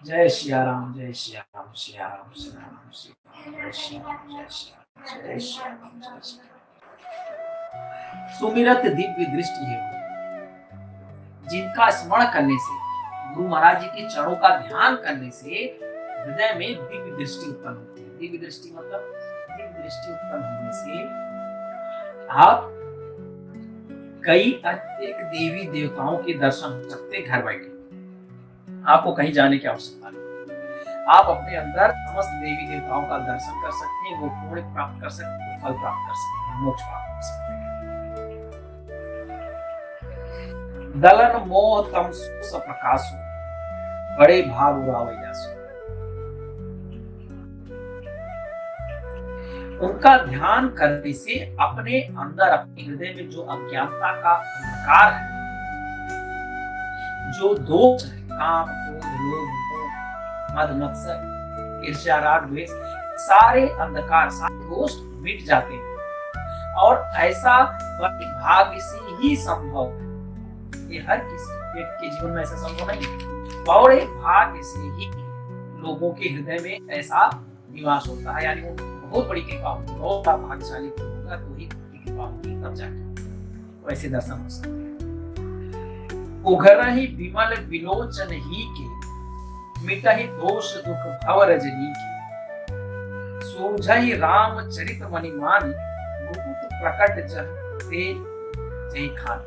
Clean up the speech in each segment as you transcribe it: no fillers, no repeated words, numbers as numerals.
जय सिया राम, जय सिया राम, सिया राम, सिया राम, सिया राम, जय सिया राम, जय सिया राम, जय सिया राम, जय सिया राम। सुमिरत दिव्य दृष्टि है जिनका स्मरण करने से, गुरु महाराज जी के चरणों का ध्यान करने से हृदय में दिव्य दृष्टि उत्पन्न होती है। दिव्य दृष्टि मतलब दिव्य दृष्टि उत्पन्न होने से आप कई अनेक देवी देवताओं के दर्शन हो सकते घर बैठे। आपको कहीं जाने की आवश्यकता नहीं। आप अपने अंदर समस्त देवी देवताओं का दर्शन कर सकते हैं, वो पुण्य प्राप्त कर सकते हैं, फल प्राप्त कर सकते हैं, मोक्ष प्राप्त कर सकते हैं। दलन मोह तम सुस प्रकाशो, बड़े भाग उड़ावैयासो। उनका ध्यान करने से अपने अंदर, अपने हृदय में जो अज्ञानता का अंधकार है, जो दोष है, काम क्रोध लोभ मोह मद मत्सर ईर्ष्या राग द्वेष, सारे अंधकार सारे दोष मिट जाते हैं। और ऐसा भाग्य से ही संभव है। ये हर किसी व्यक्ति के जीवन में ऐसा संभव नहीं है। बड़े भाग्य से ही लोगों के हृदय में ऐसा निवास होता है, यानी वो बहुत बड़ी कृपा होगी, बहुत बड़ा भाग्यशाली होगा तो ही कृपा होगी, तब जाके वैसे दर्शन हो सकते हैं। उघरहि विमल विलोचन ही के, मिटहि दोष दुख भव रजनी के। सूझहि राम चरित मणि मानी, गुप्त प्रकट जन ते जय खान।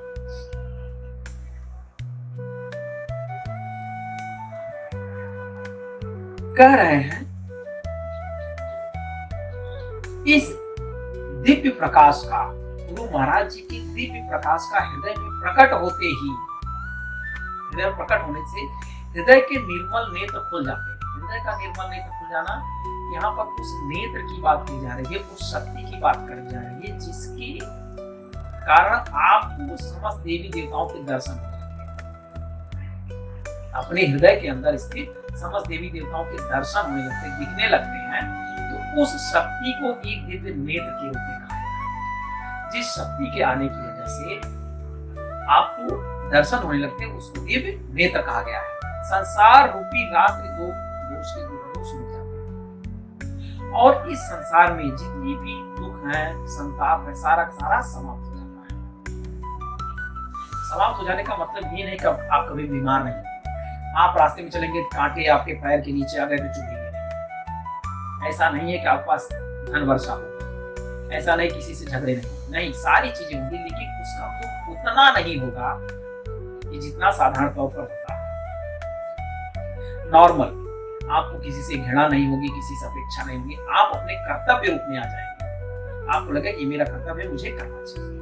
कह रहे हैं इस दिव्य प्रकाश का, गुरु महाराज जी के दिव्य प्रकाश का हृदय में प्रकट होते ही, हृदय में प्रकट होने से हृदय के निर्मल नेत्र खुल जाते हैं। हृदय का निर्मल नेत्र खुल जाना, यहाँ पर उस नेत्र की बात की जा रही है, उस शक्ति की बात करी जा रही है जिसके कारण आपको समस्त देवी देवताओं के दर्शन हो जाते हैं। अपने हृदय के अंदर स्थित समस्त देवी देवताओं के दर्शन होने लगते, दिखने लगते हैं, तो उस शक्ति को एक दिव्य नेत्र के रूप में कहा है। जिस शक्ति के आने की वजह से आपको दर्शन होने लगते हैं, उसको दिव्य नेत्र कहा गया है। संसार रूपी रात्रि दो दोष के दोष मिट जाते हैं और इस संसार में जितनी भी दुख है, संताप है, सारा सारा समाप्त हो जाता है। समाप्त हो जाने का मतलब ये नहीं कि आप कभी बीमार नहीं। आप रास्ते में चलेंगे, कांटे आपके पैर के नीचे आ गए तो चुभेंगे नहीं। ऐसा नहीं है कि आपके पास धन वर्षा हो, ऐसा नहीं किसी से झगड़े नहीं, सारी चीजें होंगी, लेकिन उसका तो उतना नहीं होगा कि जितना साधारण तौर पर होता है। नॉर्मल, आपको किसी से घृणा नहीं होगी, किसी से अपेक्षा नहीं होगी, आप अपने कर्तव्य रूप में आ जाएंगे। आपको लगे कि मेरा कर्तव्य है, मुझे करना चाहिए।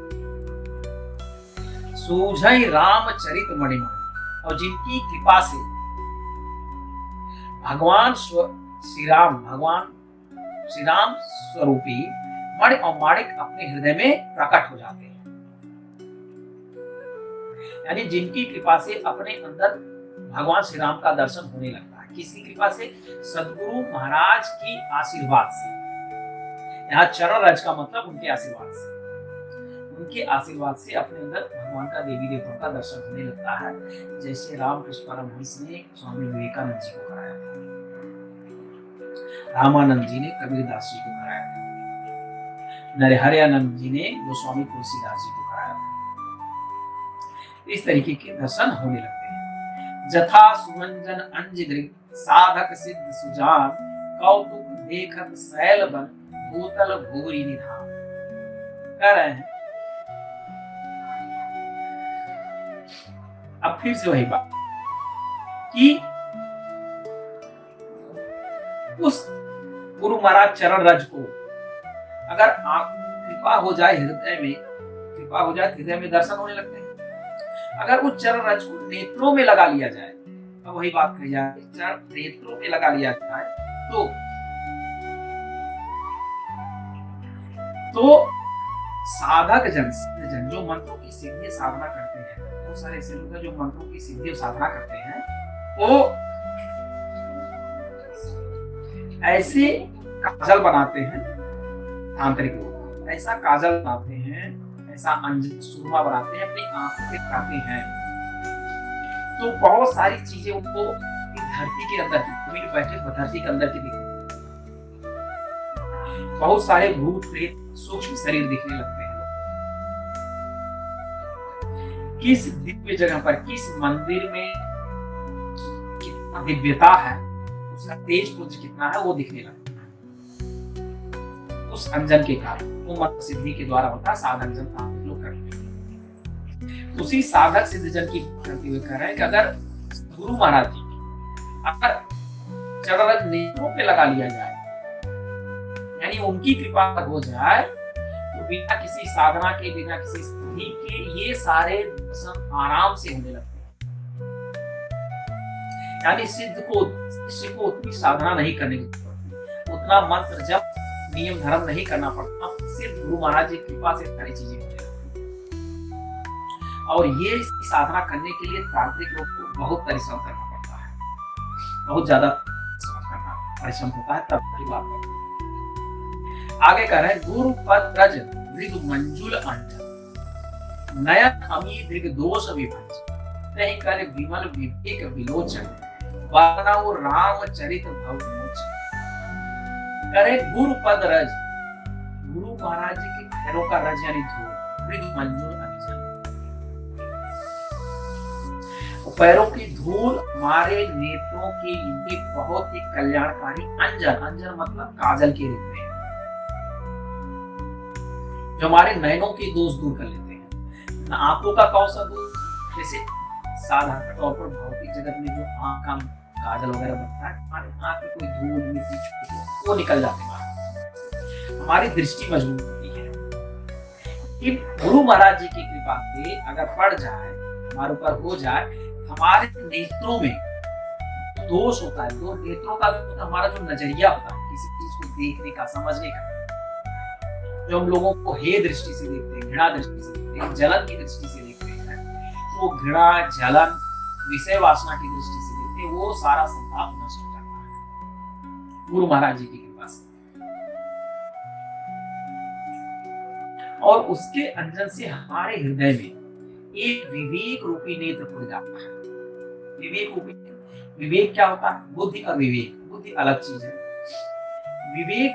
सूझहि राम चरित मणिमणि, और जिनकी कृपा से भगवान श्री राम स्वरूपी मणि और माणिक अपने हृदय में प्रकट हो जाते हैं। यानी जिनकी कृपा से अपने अंदर भगवान श्री राम का दर्शन होने लगता है। किसकी कृपा से? सदगुरु महाराज की आशीर्वाद से। यहाँ चरण रज का मतलब उनके आशीर्वाद से। उनके आशीर्वाद से अपने अंदर भगवान का देवी देवताओं का दर्शन होने लगता है, जैसे रामकृष्ण परमहंस ने स्वामी विवेकानंद जी को कराया था, रामानंद जी ने कबीरदास जी को कराया था, नरहरियानंद जी ने गोस्वामी तुलसीदास जी को कराया था। इस तरीके के दर्शन होने लगते हैं। जथा सुमंजन अंजदृग, साधक सिद्ध सुजान, कौतुक देखत सैल बन, भूतल भूरि निधान। कह रहे हैं अब फिर से वही बात कि उस गुरु महाराज चरण रज को अगर आप कृपा हो जाए, हृदय में कृपा हो जाए, हृदय में दर्शन होने लगते हैं। अगर उस चरण रज को नेत्रों में लगा लिया जाए, अब वही बात कही जाए, चरण नेत्रों में लगा लिया जाए तो साधक जन जो मंत्रों की सिद्धि साधना करते हैं, बहुत सारे ऐसे लोग हैं जो मंत्रों की सिद्धि और साधना करते हैं, वो ऐसे काजल बनाते हैं, तांत्रिक लोग ऐसा काजल बनाते हैं, ऐसा सुरमा बनाते हैं, अपनी आंखों पे लगाते हैं, तो बहुत सारी चीजें उनको धरती के अंदर की, कभी बैठे धरती के अंदर की दिखने, बहुत सारे भूत प्रेत सूक्ष्म शरीर दिखने लगते हैं। किस दिव्य जगह पर, किस मंदिर में कितना दिव्यता है, उसका तेज पुंज कितना है, वो दिखने लगता है उस अंजन के कारण। वो मन सिद्धि के द्वारा होता है, साधक जन काम लोग करते हैं। उसी साधक सिद्ध जन की करते हुए कह रहे हैं कि अगर गुरु महाराज जी अगर चरण नेत्रों पे लगा लिया जाए, यानी उनकी कृपा हो जाए, तो बिना किसी साधना के, बिना किसी सिद्धि के ये सारे दर्शन आराम से होने लगते हैं। यानी शिष्य को उतनी साधना नहीं करने की जरूरत, उतना मंत्र जप नियम धर्म नहीं करना पड़ता, सिर्फ गुरु महाराज की कृपा से सारी चीजें होने लगती हैं। और ये साधना करने के लिए तांत्रिक लोग को बहुत परिश्रम करना पड़ता है, बहुत ज्यादा परिश्रम होता है, तब की बात है। आगे कह रहे हैं, गुरु पद रज मृग मंजुल अंजन नयन अमी दृग दोष विभंजन नहीं कर विमल विवेक विलोचन वर्णव राम चरित भव मोचन। करे गुरु पद रज, गुरु महाराज जी के पैरों का रज यानी धूल, मृग मंजुल अंजन, पैरों की धूल हमारे नेत्रों के लिए बहुत ही कल्याणकारी अंजन, अंजन मतलब काजल के रूप में, जो हमारे नयनों के दोष दूर कर लेते हैं। आंखों का कौन सा दोष, जैसे साधारण तौर पर भौतिक जगत में जो आंख का काजल वगैरह बनता है, हमारे आंख की कोई धूल मिट्टी वो निकल जाते हैं, हमारी दृष्टि मजबूत होती है। लेकिन गुरु महाराज जी की कृपा से अगर पड़ जाए, हमारे ऊपर हो जाए, हमारे नेत्रों में दोष होता है, दो नेत्रों का हमारा जो नजरिया होता है किसी चीज को देखने का, समझने का, जो हम लोगों को हे दृष्टि से देखते हैं, घृणा दृष्टि से देखते हैं, जलन की दृष्टि से देखते हैं, वो घृणा जलन विषय वासना की दृष्टि से देखते हैं, वो सारा संताप नष्ट हो जाता है गुरु महाराज जी की कृपा से। और उसके अंजन से हमारे हृदय में एक विवेक रूपी नेत्र खुल जाता है। विवेक रूपी, विवेक क्या होता है? बुद्धि और विवेक, बुद्धि अलग चीज है। विवेक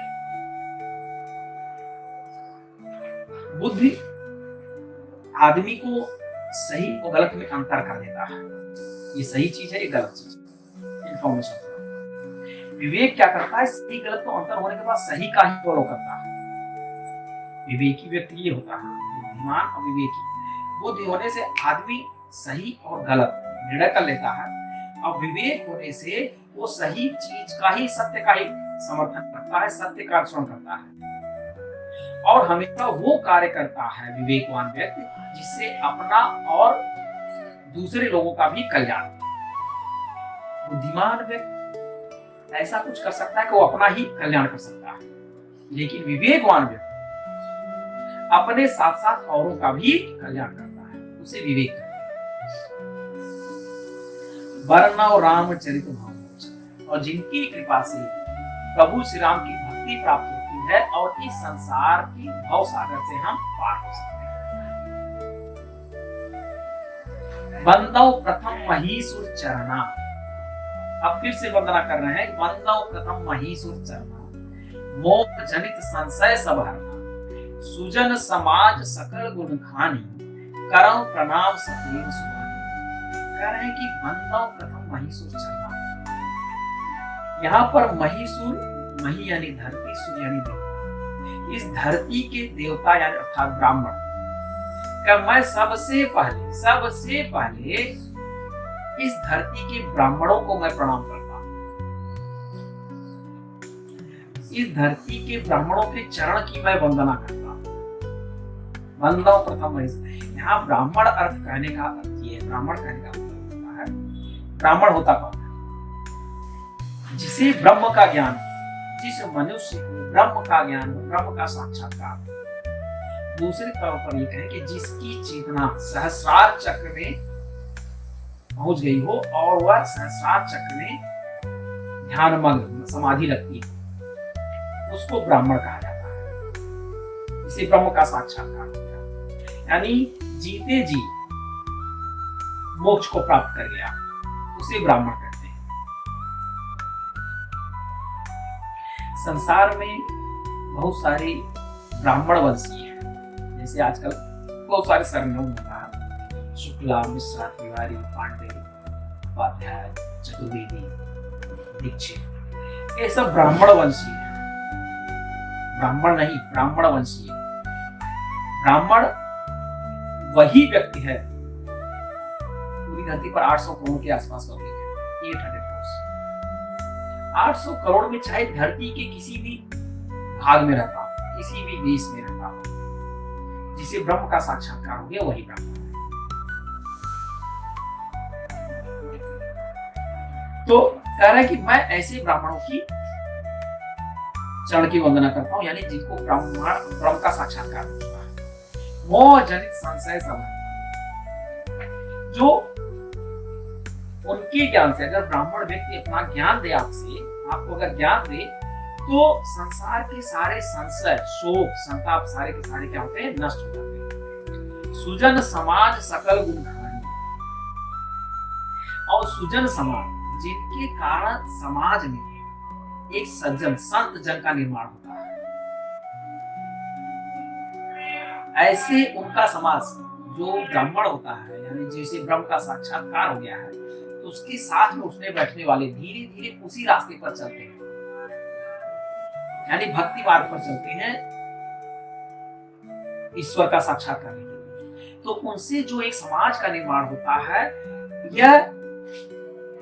बुद्धि आदमी को सही और गलत में अंतर कर देता है, ये सही चीज है, ये गलत चीज है, इंफॉर्मेशन। विवेक क्या करता है? सही गलत को अंतर होने के बाद सही का ही फॉलो करता है। विवेकी व्यक्ति ये होता है, बुद्धिमान और विवेकी। बुद्धि होने से आदमी सही और गलत निर्णय कर लेता है, और विवेक होने से वो सही चीज का ही, सत्य का ही समर्थन करता है, सत्य का अनुसरण करता है, और हमेशा वो कार्य करता है विवेकवान व्यक्ति जिससे अपना और दूसरे लोगों का भी कल्याण। बुद्धिमान व्यक्ति ऐसा कुछ कर सकता है कि वो अपना ही कल्याण कर सकता है, लेकिन विवेकवान व्यक्ति अपने साथ साथ औरों का भी कल्याण करता है, उसे विवेक कहते हैं। वर्णव राम चरित भव, और जिनकी कृपा से प्रभु श्री राम की भक्ति प्राप्त होती है और इस संसार की भव सागर से हम पार हो सकते हैं। वंदौ प्रथम महीसुर चरणा, अब फिर से वंदना कर रहे हैं। वंदौ प्रथम महीसुर चरणा, मोह जनित संशय सब हरना, सुजन समाज सकल गुण खानी, करम प्रणाम सतीन सुहानी। कह रहे हैं कि वंदौ प्रथम महीसुर चरणा। यहाँ पर महीसुर, मही यानी धरती, सुर यानी देवता। इस धरती के देवता यानी अर्थात ब्राह्मण का मैं सबसे पहले इस धरती के ब्राह्मणों को मैं प्रणाम करता हूं। इस धरती के ब्राह्मणों के चरण की मैं वंदना करता हूं। वंदौ प्रथम महीसुर। यहाँ ब्राह्मण अर्थ कहने का अर्थ ये है, ब्राह्मण कहने का मतलब होता है, ब्राह्मण होता कौन है? जिसे ब्रह्म का ज्ञान, जिस मनुष्य को ब्रह्म का ज्ञान, ब्रह्म का साक्षात्कार। दूसरे तौर पर ये कहें कि जिसकी चेतना सहस्रार चक्र में पहुंच गई हो और वह सहस्रार चक्र में ध्यान मग्न समाधि लगती है, उसको ब्राह्मण कहा जाता है। इसे ब्रह्म का साक्षात्कार होता है, यानी जीते जी मोक्ष को प्राप्त कर गया, उसे ब्राह्मण कहते हैं। संसार में बहुत सारे ब्राह्मण वंशीय हैं, जैसे आजकल बहुत सारे सरनेम होता है, शुक्ला, मिश्रा, तिवारी, पांडे, उपाध्याय, चतुर्वेदी, दीक्षित, ये सब ब्राह्मण वंशीय है। ब्राह्मण नहीं, ब्राह्मण वंशीय। ब्राह्मण वही व्यक्ति है, पूरी धरती पर 800 करोड़ के आसपास पब्लिक है, 800 करोड़। 800 करोड़ में चाहे धरती के किसी भी भाग में रहता हो, किसी भी देश में रहता हो, जिसे ब्रह्म का साक्षात्कार हो गया वही ब्राह्मण है। तो कह रहा है कि मैं ऐसे ब्राह्मणों की चरण की वंदना करता हूं, यानी जिनको ब्रह्म का साक्षात्कार हो चुका है। मोह जनित संशय सब, जो उनके ज्ञान से, अगर ब्राह्मण व्यक्ति अपना ज्ञान दे आपको अगर ज्ञान दे, तो संसार के सारे संशय, शोक, संताप सारे के सारे क्या होते हैं, नष्ट हो जाते हैं। सुजन समाज सकल गुणखानी, और सुजन समाज जिनके कारण समाज में एक सज्जन संत जन का निर्माण होता है, ऐसे उनका समाज जो ब्राह्मण होता है, यानी जिसे ब्रह्म का साक्षात्कार हो गया है, तो उसके साथ में उठने बैठने वाले धीरे धीरे उसी रास्ते पर चलते हैं, यानी भक्ति मार्ग पर चलते हैं ईश्वर का साक्षात्कार करने के लिए। तो उनसे जो एक समाज का निर्माण होता है, यह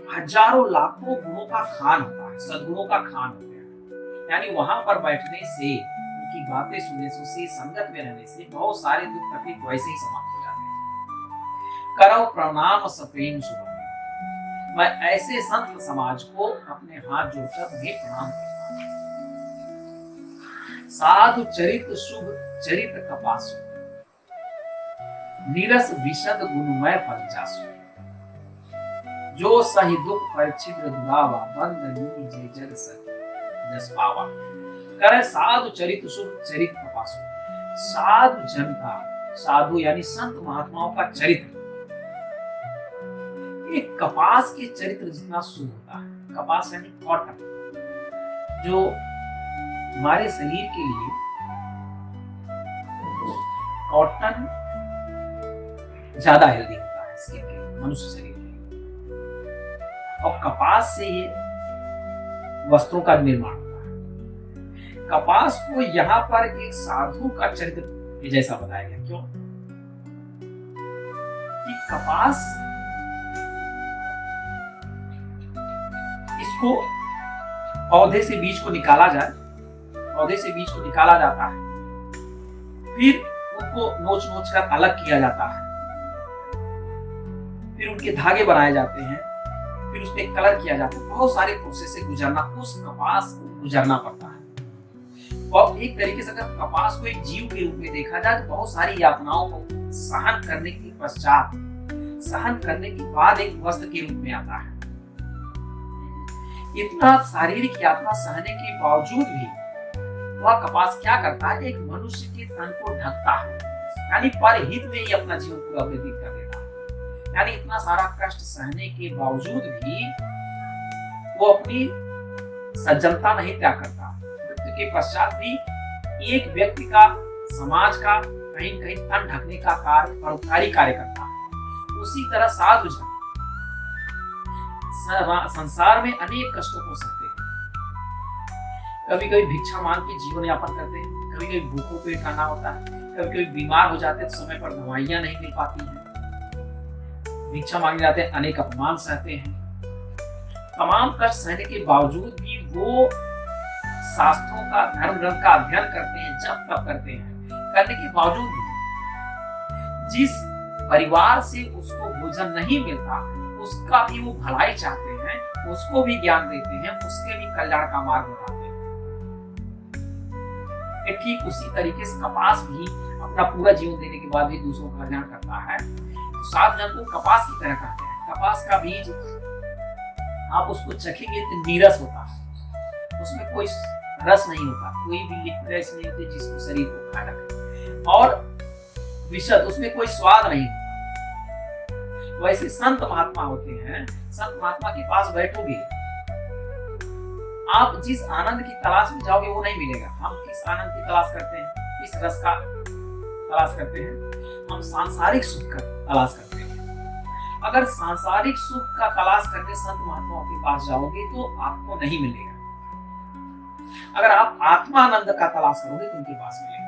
हजारों लाखों गुणों का खान होता है, सद्गुणों का खान होता है। यानी वहां पर बैठने से, उनकी बातें सुनने से, संगत में रहने से बहुत सारे दुख तकलीफ वैसे ही समाप्त हो जाते हैं। करो प्रणाम सप्रेम शुभ, मैं ऐसे संत समाज को अपने हाथ जोड़कर भी प्रणाम करता हूं। साधु चरित शुभ चरित कपासु, नीरस विशद गुणमय फल जासु, जो सही दुख पर छिद्र दुरावा, बंद नी जय जग जस पावा। करे साधु चरित शुभ चरित कपासु, साधु जन का, साधु यानी संत महात्माओं का चरित्र एक कपास के चरित्र जितना शुभ होता है। कपास यानी कॉटन, जो हमारे शरीर के लिए कॉटन ज्यादा हेल्दी होता है स्किन के लिए, मनुष्य शरीर के लिए। और कपास से ये वस्त्रों का निर्माण होता है। कपास को यहाँ पर एक साधु का चरित्र जैसा बताया गया। क्यों? कि कपास, इसको पौधे से बीज को निकाला जाए, पौधे से बीज को निकाला जाता है, फिर उनको नोच नोच कर अलग किया जाता है, फिर उनके धागे बनाए जाते हैं, फिर उसमें कलर किया जाता है। बहुत सारे प्रोसेस से गुजरना, उस कपास को गुजरना पड़ता है। और एक तरीके से अगर कपास को एक जीव के रूप में देखा जाए तो बहुत सारी यातनाओं को सहन करने के पश्चात, सहन करने के बाद एक वस्त्र के रूप में आता है। इतना शारीरिक यातना सहने के बावजूद भी वह कपास क्या करता है, एक मनुष्य के तन को ढकता है, यानी परहित में ही अपना जीवन पूरा व्यतीत कर देता है। यानी इतना सारा कष्ट सहने के बावजूद भी वो अपनी सज्जनता नहीं त्याग करता। मृत्यु के पश्चात भी एक व्यक्ति का, समाज का कहीं कहीं तन ढकने का कार्य, परोपकारी कार्य करता है। उसी तरह साधु जन संसार में अनेक कष्टों को सहते हैं। कभी कभी भिक्षा मांग के जीवन यापन करते हैं, कभी कभी भूखों पेट खाना होता है, कभी कभी बीमार हो जाते हैं तो समय पर दवाइयां नहीं मिल पाती हैं, भिक्षा मांगने जाते हैं, अनेक अपमान सहते हैं। तमाम कष्ट सहने के बावजूद भी वो शास्त्रों का, धर्म ग्रंथ का अध्ययन करते हैं, जप तप करते हैं। करने के बावजूद भी जिस परिवार से उसको भोजन नहीं मिलता, उसका भी वो भलाई चाहते हैं, उसको भी ज्ञान देते हैं, उसके भी कल्याण का मार्ग बताते हैं। ठीक उसी तरीके से कपास भी अपना पूरा जीवन देने के बाद भी दूसरों का कल्याण करता है। तो सात जन को कपास की तरह कहते हैं। कपास का बीज आप उसको चखेंगे तो नीरस होता है, उसमें कोई रस नहीं होता, कोई भी लिक्विड ऐसी नहीं होती जिसको शरीर को खा रखे, और विशद, उसमें कोई स्वाद नहीं होता। वैसे संत महात्मा होते हैं, संत महात्मा के पास बैठोगे आप जिस आनंद की तलाश में जाओगे वो नहीं मिलेगा। हम किस आनंद की तलाश करते हैं, किस रस का तलाश करते हैं? हम सांसारिक सुख का तलाश करते हैं। अगर सांसारिक सुख का तलाश करने संत महात्माओं के पास जाओगे तो आपको नहीं मिलेगा। अगर आप आत्मानंद का तलाश करोगे तो उनके पास मिलेगा।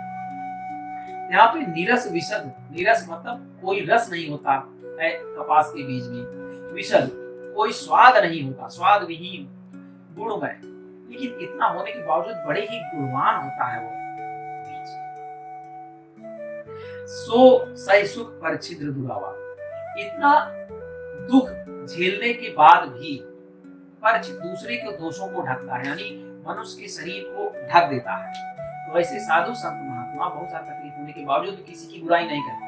यहाँ पे नीरस विशद, नीरस मतलब कोई रस नहीं होता है कपास के बीज में, विशद कोई स्वाद नहीं होता, स्वाद विहीन, गुणमय, लेकिन इतना होने के बावजूद बड़े ही गुणवान होता है वो बीज। सो सही सुख पर छिद्र दुरावा, इतना दुख झेलने के बाद भी पर दूसरे के दोषों को ढकता है, यानी मनुष्य के शरीर को ढक देता है। तो ऐसे साधु संत महात्मा बहुत सारी तकलीफ होने के बावजूद किसी की बुराई नहीं करते,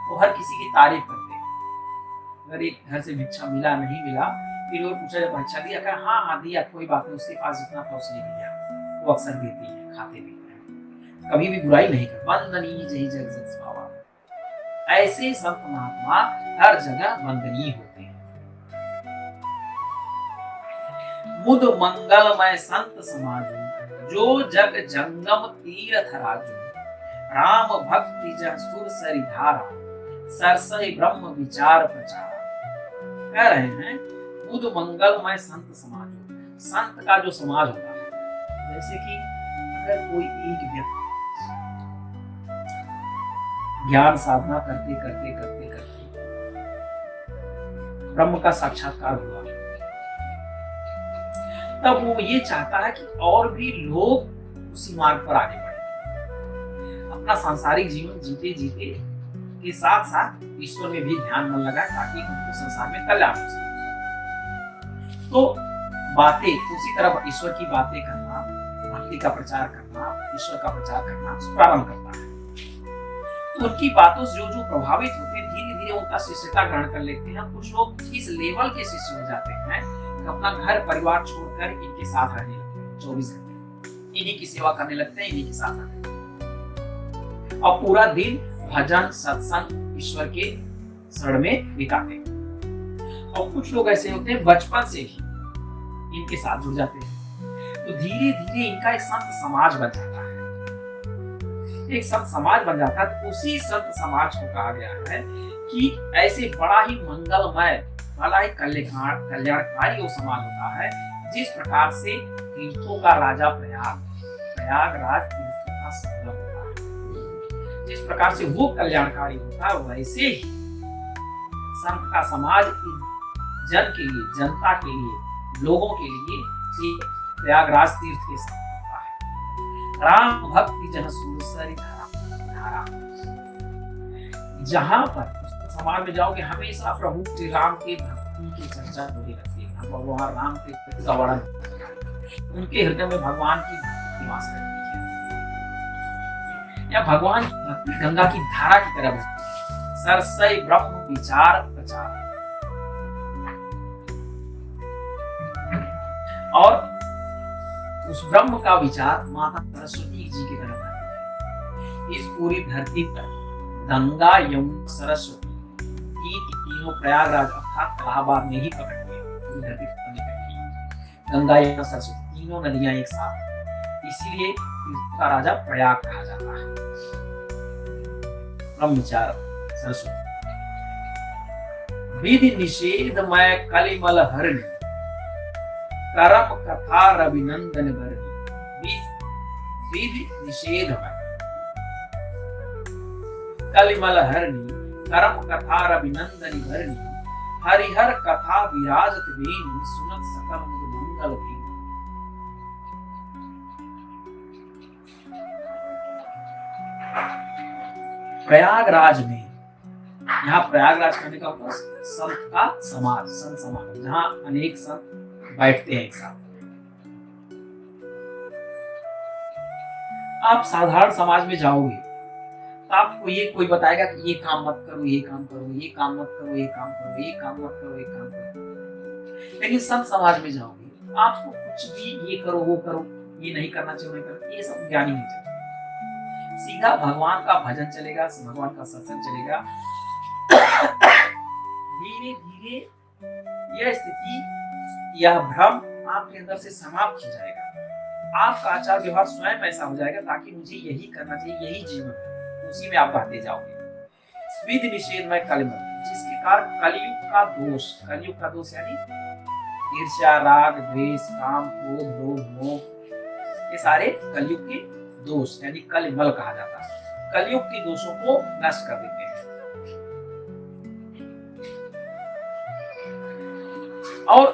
वो हर किसी की तारीफ करते हैं। अगर एक घर से भिक्षा मिला नहीं मिला, फिर वो पूछा जब भिक्षा दिया, कहा हाँ हाँ दिया, कोई बात नहीं, उसके पास जितना था उसने दिया। वो अक्सर देती है, खाते भी हैं, कभी भी बुराई नहीं कर। वंदनीय जही जग जग स्वाहा, ऐसे संत महात्मा हर जगह वंदनीय होते हैं। मुद मंगलमय संत समाजो, जो जग जंगम तीर्थ राजो, राम भक्ति जह सुर सरि धारा, सरसई ब्रह्म विचार प्रचार। कह रहे हैं बुध मंगलमय संत समाजो, संत का जो समाज होता है, जैसे कि अगर कोई एक व्यक्ति ज्ञान साधना करते करते करते करते ब्रह्म का साक्षात्कार हुआ, तब वो ये चाहता है कि और भी लोग उसी मार्ग पर आगे बढ़े। अपना सांसारिक जीवन जीते जीते के साथ साथ ईश्वर में भी ध्यान मन लगाए, ताकि उनको संसार में कल्याण हो सके। तो बातें उसी तरह ईश्वर की बातें करना, भक्ति का प्रचार करना, ईश्वर का प्रचार करना प्रारंभ करता है। तो उनकी बातों से जो प्रभावित होते हैं, धीरे धीरे उनका शिष्यता ग्रहण कर लेते हैं। कुछ लोग इस लेवल के शिष्य हो जाते हैं, अपना घर परिवार छोड़कर इनके साथ रहने लगते हैं, 24 घंटे इन्हीं की सेवा करने लगते हैं, इन्हीं के साथ रहते हैं, और पूरा दिन भजन सत्संग ईश्वर के शरण में बिताते हैं। और कुछ लोग ऐसे होते हैं बचपन से ही इनके साथ जुड़ जाते हैं, तो धीरे धीरे इनका एक संत समाज बन जाता है। एक संत समाज बन जाता है, तो उसी संत समाज को कहा गया है कि ऐसे बड़ा ही मंगलमय, बड़ा ही कल्याणकारी वो समाज होता है, जिस प्रकार से तीर्थों का राजा प्रयागराज तीर्थों का संगम होता है, जिस प्रकार से वो कल्याणकारी होता है, वैसे ही संत का समाज जन के लिए, जनता के लिए, लोगों के लिए प्रयागराज तीर्थ के साथ होता है। राम भक्ति जहाँ सुरसरी धारा, जहां पर समाज में जाओगे हमेशा प्रभु श्री राम के भक्ति की चर्चा होने लगती है। भगवान राम के भक्ति का वर्णन, उनके हृदय में भगवान की भक्ति वास करती है, या भगवान की भक्ति गंगा की धारा की तरह बहती है। सरसई ब्रह्म विचार प्रचार, और उस ब्रह्म का विचार माता सरस्वती जी की तरह बहती है। इस पूरी धरती पर गंगा यमुना सरस्वती तीनों प्रयागराज अर्थात इलाहाबाद में ही प्रकट हुए, धरती पर निकली। गंगा यमुना सरस्वती तीनों नदियां एक साथ, इसीलिए इसका राजा प्रयाग कहा जाता है। ब्रह्मचार सरस्वती, विधि निषेधमय कलिमल हरणी, करम कथा रविनंदन भरणी। विधि निषेधमय कलिमल हरणी, करम कथा रविनंदन भरणी, हरिहर कथा विराजत वेणी, सुनत सकल मुद मंगल भेणी। प्रयागराज में, यहाँ प्रयागराज करने का मतलब संत का समाज, संत समाज, जहाँ अनेक संत बैठते हैं एक साथ। आप साधारण समाज में जाओगे तो आपको ये कोई बताएगा कि ये काम मत करो, ये काम करो, ये काम मत करो, ये काम करो, ये काम मत करो, ये काम करो। लेकिन संत समाज में जाओगे आपको कुछ भी ये करो वो करो, ये नहीं करना चाहिए, नहीं करना, ये सब ज्ञान ही नहीं चलेगा। सीधा भगवान का भजन चलेगा, भगवान का सत्संग चलेगा। धीरे धीरे यह स्थिति, यह भ्रम आपके अंदर से समाप्त हो जाएगा। आपका आचार व्यवहार स्वयं ऐसा हो जाएगा ताकि मुझे यही करना चाहिए, यही जीवन है, उसी में आप बहते जाओगे। विधि निषेध में कलमल, जिसके कारण कलयुग का दोष यानी ईर्ष्या, राग, द्वेष, काम, क्रोध, लोभ, मोह, ये सारे कलयुग के दोष यानी कलमल कहा जाता है। कलयुग के दोषों को नष्ट कर देते हैं। और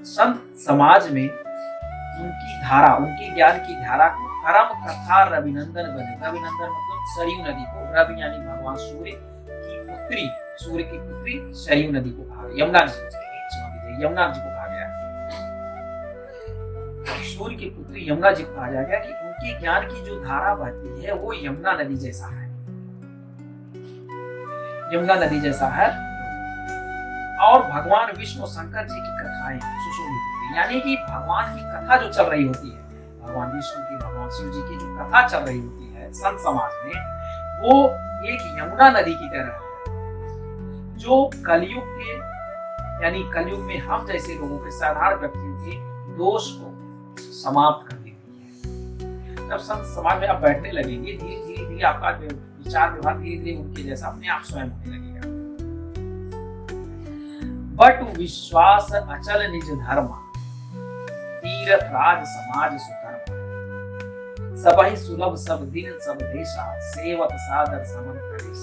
संत समाज में उनकी ज्ञान की धारा को परम कथा रविनंदन बने। रविनंदन मतलब सरयू नदी को, रवि यानी भगवान सूर्य की पुत्री सरयू नदी को कहा गया। यमुना जी को कहा गया। सूर्य की पुत्री यमुना जी को कहा जाएगा कि उनके ज्ञान की जो धारा बहती है वो यमुना नदी जैसा है। यमुना नदी जैसा है। और भगवान विष्णु शंकर जी की कथाएं सुशोभित होती है, यानी कि भगवान की कथा जो चल रही होती है, भगवान विष्णु की, भगवान शिव जी की जो कथा चल रही होती है संत समाज में, वो एक यमुना नदी की तरह है जो कलयुग के यानी कलयुग में हम जैसे लोगों के, साधारण व्यक्तियों के दोष को समाप्त कर देती है। जब संत समाज में आप बैठने लगेंगे, धीरे धीरे आपका विचार व्यवहार धीरे धीरे उनके जैसा अपने आप स्वयं होने लगेगा। बट विश्वास अचल निज धर्म, तीरथ राज समाज सुधर्म, सबहि सुलभ सब दिन सब देशा, सेवक सादर समन प्रवेश।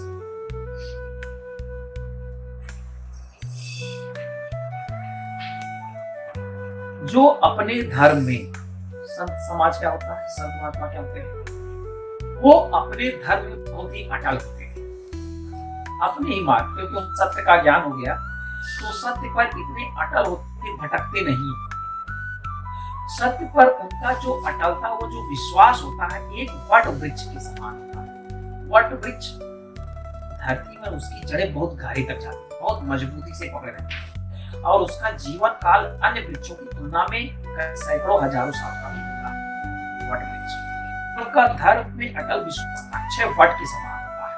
जो अपने धर्म में, संत समाज क्या होता है, संत महात्मा क्या होते हैं, वो अपने धर्म में बहुत ही अटल होते हैं, अपने ही मार्ग, क्योंकि सत्य का ज्ञान हो गया तो सत्य पर इतने अटल होते, भटकते नहीं। सत्य पर उनका जो अटलता, वो जो विश्वास होता है, एक वट वृक्ष के समान होता है। वट वृक्ष धरती में उसकी जड़ें बहुत गहरी तक जाती है, बहुत मजबूती से पकड़े रहती है, और उसका जीवन काल अन्य वृक्षों की तुलना में सैकड़ों हजारों साल का होता है। वट वृक्ष उनका धर्म में अटल विश्वास अक्षय वट के समान होता है।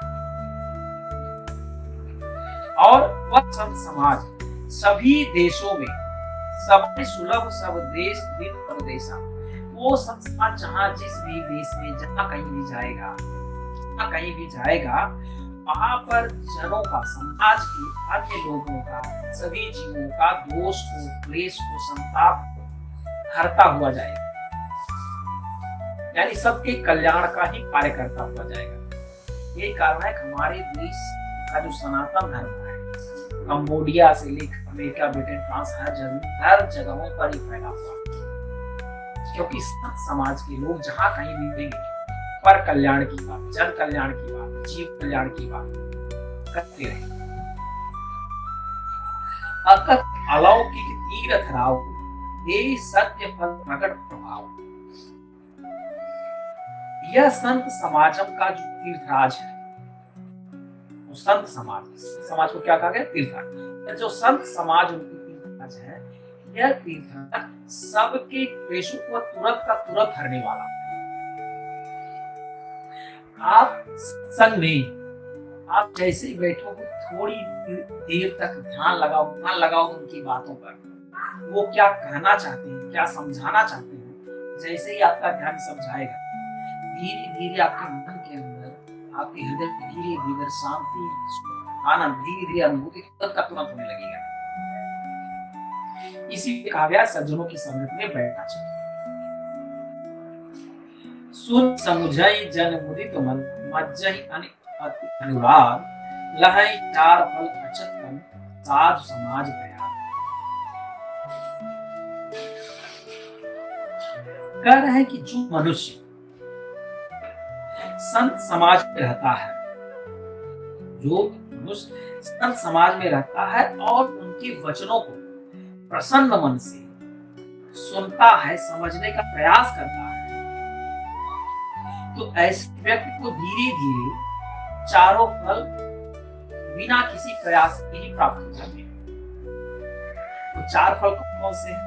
और वह संत समाज सभी देशों में, सबसे सुलभ सब देश दिन परदेशा, वो संत समाज जहाँ जिस भी देश में जहाँ कहीं भी जाएगा, वहां पर जनों का, समाज के अन्य लोगों का, सभी जीवों का दोष को, क्लेश को, संताप हरता हुआ जाएगा, यानी सबके कल्याण का ही कार्य करता हुआ जाएगा। यही कारण है कि हमारे देश का जो सनातन धर्म है, कंबोडिया से लेकर अमेरिका, ब्रिटेन, फ्रांस, हर जगहों पर ही फैला हुआ, क्योंकि संत समाज के लोग जहां कहीं भी मिलेंगे, पर कल्याण की बात, जन कल्याण की बात, जीव कल्याण की बात करते रहे। अकथ अलौकिक तीरथ राव, देहि सत्य फल प्रकट प्रभाव। यह संत समाजम का जो तीर्थराज है, संत समाज को क्या कहा गया, तीर्थराज। जो संत समाज उनकी तीर्थराज है, यह तीर्थराज सबके क्लेशों को तुरंत का तुरंत हरने वाला। आप संग में आप जैसे ही बैठोगे, थोड़ी देर तक ध्यान लगाओ उनकी बातों पर, वो क्या कहना चाहते हैं, क्या समझाना चाहते हैं। जैसे ही आपका ध्यान समझाएगा, धीरे धीरे आपके मन के अंदर, आपके हृदय में धीरे धीरे शांति, आनंद, धीरे धीरे अनुभूति तुरंत का तुरंत होने लगेगा। इसी कहा गया सज्जनों की संगत में बैठना चाहिए। सुन समुझई जन मुदित मन, मज्जहि अति अनुराग, लहई चार फल अचतन, साधु समाज प्रयाग। कह रहे हैं कि जो मनुष्य संत समाज में रहता है, जो मनुष्य संत समाज में रहता है और उनके वचनों को प्रसन्न मन से सुनता है, समझने का प्रयास करता है, तो ऐसे व्यक्ति को धीरे धीरे चारों फल बिना किसी प्रयास के ही प्राप्त हो जाते हैं। तो चार फल कौन से हैं?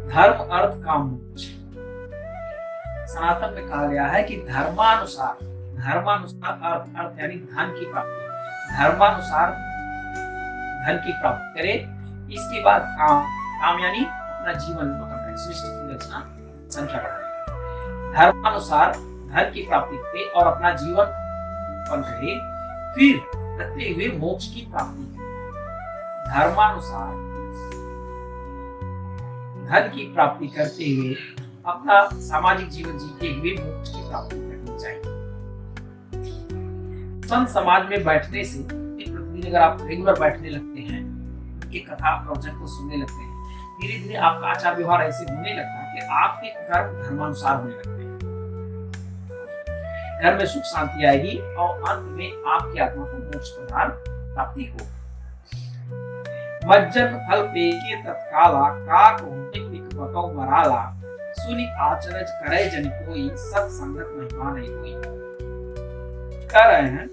धर्म, अर्थ, काम, मोक्ष। सनातन में कहा गया है कि धर्मानुसार अर्थ यानी धन की प्राप्ति, धर्मानुसार धन की प्राप्ति करे इसके बाद काम, काम यानी अपना जीवन पकड़ना, सृष्टि की रचना, संख्या बढ़ाना। धर्मानुसार धन की प्राप्ति करे और अपना जीवन उत्पन्न करे, फिर करते हुए मोक्ष की प्राप्ति करे। धर्मानुसार धन की प्राप्ति करते हुए अपना सामाजिक जीवन जीते हुए मोक्ष की प्राप्ति करनी चाहिए। संत समाज में बैठने से, प्रतिदिन अगर आप रेगुलर बैठने लगते हैं, उनके कथा प्रवचन को सुनने लगते हैं, धीरे धीरे आपका आचार व्यवहार ऐसे होने लगता है कि आपके कर्म धर्मानुसार होने लगते हैं। घर में सुख शांति आएगी और अंत में आपकी आत्मा को मोक्ष प्रदान प्राप्ति हो। मज्जन फल पे के तत्काला, काक होने पिक बतौ मराला, सुनि आचरज करे जन कोई, सत्संगत महिमा नहीं कोई। कह रहे हैं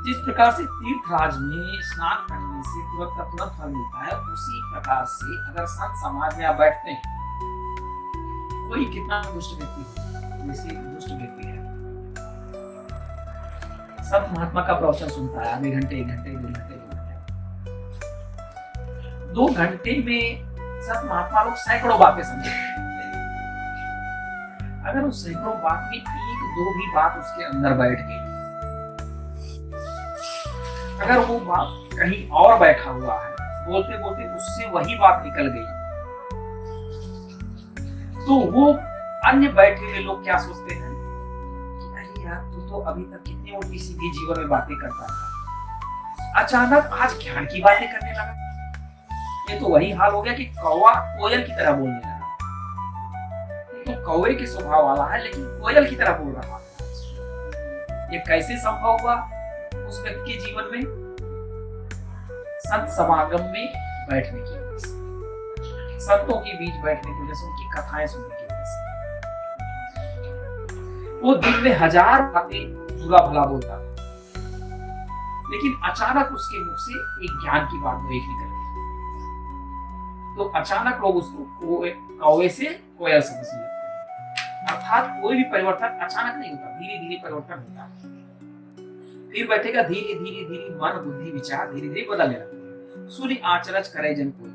जिस प्रकार से तीर्थराज में स्नान करने से तुरंत का तुरंत फल मिलता है, उसी प्रकार से अगर संत समाज में आप बैठते हैं, कोई कितना दुष्ट व्यक्ति हो, जैसे दुष्ट व्यक्ति है, सब महात्मा का प्रवचन सुनता है, आधे घंटे, 1 घंटे, 2 घंटे, 2 घंटे में सब महात्मा लोग सैकड़ों बातें समझे। अगर उस सैकड़ों बात में 1-2 भी बात उसके अंदर बैठ गई, अगर वो बात कहीं और बैठा हुआ है, बोलते बोलते उससे वही बात निकल गई, तो वो अन्य बैठे हुए लोग क्या सोचते हैं कि अरे यार, तू तो अभी तक कितनी उल्टी सीधी जीवन में बातें करता था, अचानक आज ज्ञान की बातें करने लगा। ये तो वही हाल हो गया कि कौवा कोयल की तरह बोलने लगा। तो कौवे के स्वभाव वाला है लेकिन कोयल की तरह बोल रहा है। ये कैसे संभव हुआ उस व्यक्ति के जीवन में? संत समागम में बैठने की वजह से, संतों के बीच बैठने की वजह से, उनकी कथाएं सुनने की वजह से। वो दिन में 1000 बातें बुरा भला बोलता था, लेकिन अचानक उसके मुख से एक ज्ञान की बात वो एक निकल गई, तो अचानक लोग उसको कौवे से कोयल समझने लगते हैं। अर्थात कोई भी परिवर्तन अचानक नहीं होता, धीरे धीरे परिवर्तन होता है। फिर बैठेगा, धीरे धीरे धीरे मन बुद्धि विचार धीरे धीरे बदलने लगते हैं। सूर्य आचरज करे जन कोई।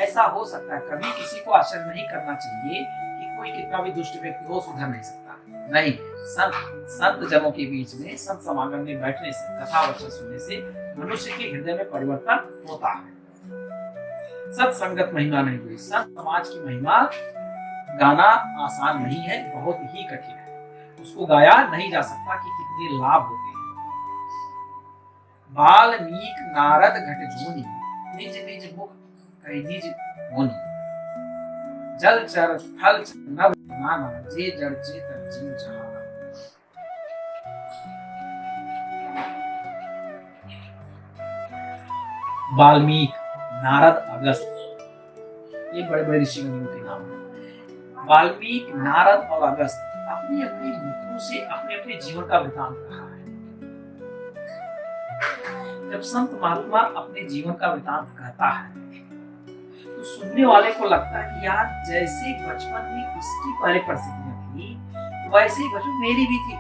ऐसा हो सकता है, कभी किसी को आश्चर्य नहीं करना चाहिए कि कोई कितना भी दुष्ट व्यक्ति हो सुधर नहीं सकता। नहीं, संत जनों के बीच में, संत समागम में बैठने से, कथा वचन सुनने से मनुष्य के हृदय में परिवर्तन होता है। सत्संगत महिमा नहीं हुई। संत समाज की महिमा गाना आसान नहीं है, बहुत ही कठिन है। उसको गाया नहीं जा सकता कि कितने लाभ होते हैं। वाल्मीकि नारद घट जोनी, निज निज मुख कहि निज होनी, जल चर थल नभ नाना, जे जड़ चेतन जीव जहाना। वाल्मीकि, नारद, अगस्त, ये बड़े बड़े ऋषि मुनियों के नाम हैं। वाल्मीकि, नारद और अगस्त अपने अपने मुखों से अपने अपने जीवन का वृतांत कहा है। जब संत महात्मा अपने जीवन का वृतांत कहता है तो सुनने वाले को लगता है कि यार, जैसे बचपन में इसकी पहले परिस्थितियां थी, वैसे ही बचपन मेरी भी थी।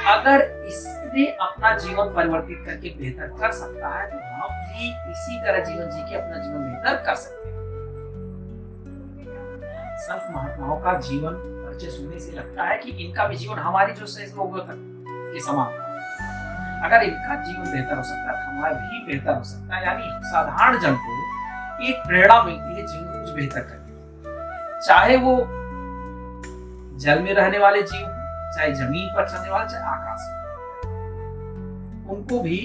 अगर इसने अपना जीवन परिवर्तित करके बेहतर कर सकता है, तो हम भी इसी तरह जीवन जी के अपना जीवन बेहतर कर सकते हैं। संत महात्माओं का जीवन परिचय सुनने से लगता है कि इनका भी जीवन हमारी जो सहज लोगों तक के समान। अगर इनका जीवन बेहतर हो सकता है, हमारा भी बेहतर हो सकता है। यानी साधारण जन को एक प्रेरणा मिलती है जीवन कुछ बेहतर करने, चाहे वो जल में रहने वाले जीव, चाहे जमीन पर चलने वाले, चाहे आकाश में, उनको भी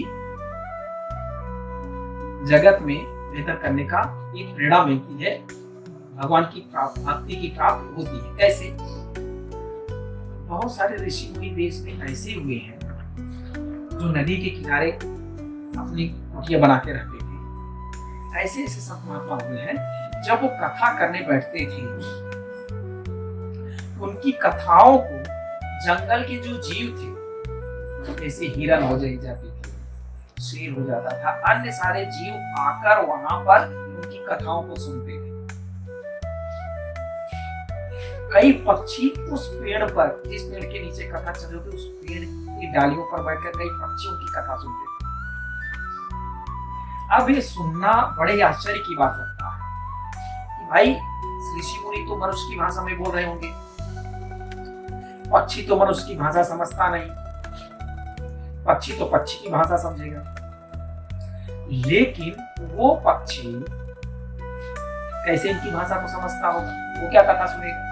जगत में बेहतर करने का एक प्रेरणा मिलती है। भगवान की भक्ति की प्राप्ति होती है। कैसे? बहुत सारे ऋषि मुनि देश में ऐसे हुए हैं जो नदी के किनारे अपनी कुटिया बना के रहते थे। ऐसे ऐसे संत महात्मा हुए हैं, जब वो कथा करने बैठते थे, उनकी कथाओं को जंगल के जो जीव थे, जैसे हिरन हो जाती थी, शेर हो जाता था, अन्य सारे जीव आकर वहां पर उनकी कथाओं को सुनते थे। कई पक्षी उस पेड़ पर, जिस पेड़ के नीचे कथा चल रही थी, उस पेड़ की डालियों पर बैठकर कई पक्षियों की कथा सुनते थे। अब ये सुनना बड़े आश्चर्य की बात लगता है कि भाई ऋषि मुनि तो मनुष्य की भाषा में बोल रहे होंगे, पक्षी तो मनुष्य की भाषा समझता नहीं, पक्षी तो पक्षी की भाषा समझेगा। लेकिन वो पक्षी कैसे इनकी भाषा को समझता होगा, वो क्या कथा सुनेगा?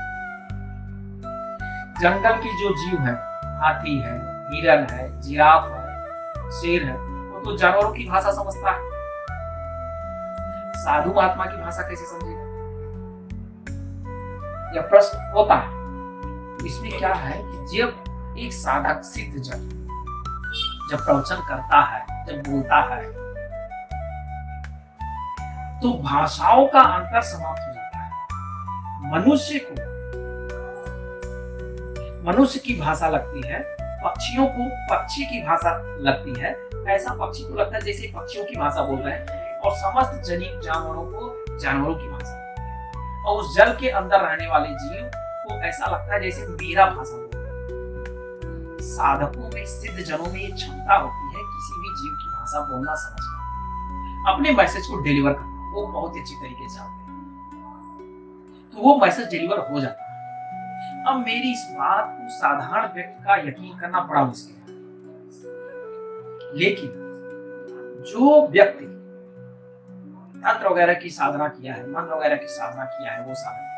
जंगल की जो जीव है, हाथी है, हिरन है, जिराफ है, शेर है, वो तो जानवरों की भाषा समझता है। साधु महात्मा की भाषा कैसे समझेगा? यह प्रश्न होता है। इसमें क्या है कि जब एक साधक सिद्ध जन जब प्रवचन करता है, जब बोलता है, तो भाषाओं का अंतर समाप्त हो जाता है। मनुष्य को मनुष्य की भाषा लगती है, पक्षियों को पक्षी की भाषा लगती है। ऐसा पक्षी को लगता है जैसे पक्षियों की भाषा बोल रहे हैं, और समस्त जनीन जानवरों को जानवरों की भाषा लगती है। और उस जल के अंदर रहने वाले जीव को ऐसा लगता है जैसे मेरा भाषा बोल रहे हैं। साधकों में, सिद्ध जनों में ये क्षमता होती है किसी भी जीव की भाषा बोलना, समझना, अपने मैसेज को डिलीवर करना। वो बहुत अच्छी तरीके से जानते हैं, तो वो मैसेज डिलीवर हो जाता है। अब मेरी इस बात को साधारण व्यक्ति का यकीन करना बड़ा मुश्किल है, लेकिन जो व्यक्ति तंत्र वगैरह की साधना किया है, मंत्र वगैरह की साधना किया है, वो साधक,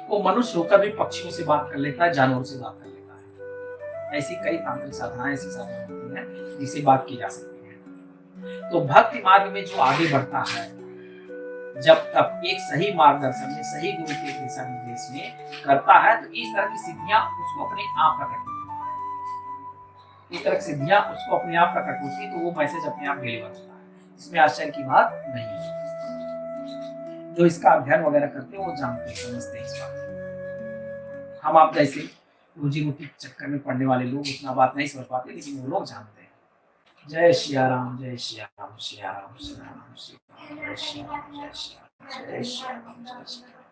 वो मनुष्य होकर भी पक्षियों से बात कर लेता है, जानवरों से बात कर लेता है। ऐसी कई तांत्रिक साधनाएं, ऐसी साधना होती है जिससे बात की जा सकती है। तो भक्ति मार्ग में जो आगे बढ़ता है, जब तक एक सही मार्गदर्शन में, सही गुरु के दिशा निर्देश में करता है, तो इस तरह की सिद्धियां उसको अपने आप प्रकट होती है। इस तरह की सिद्धियां उसको अपने आप प्रकट होती है, तो वो मैसेज अपने आप डिलीवर होता है। इसमें आश्चर्य की बात नहीं है। जो इसका अध्ययन वगैरह करते हैं वो जानते हैं, समझते हैं इस बात को। हम आप जैसे रोजी रोटी चक्कर में पड़ने वाले लोग उतना बात नहीं समझ पाते, लेकिन वो लोग जानते हैं। जय सिया राम, जय सिया राम, सिया राम, सिया राम, सिया राम, जय सिया राम, जय सिया राम, जय सिया राम, जय सिया राम।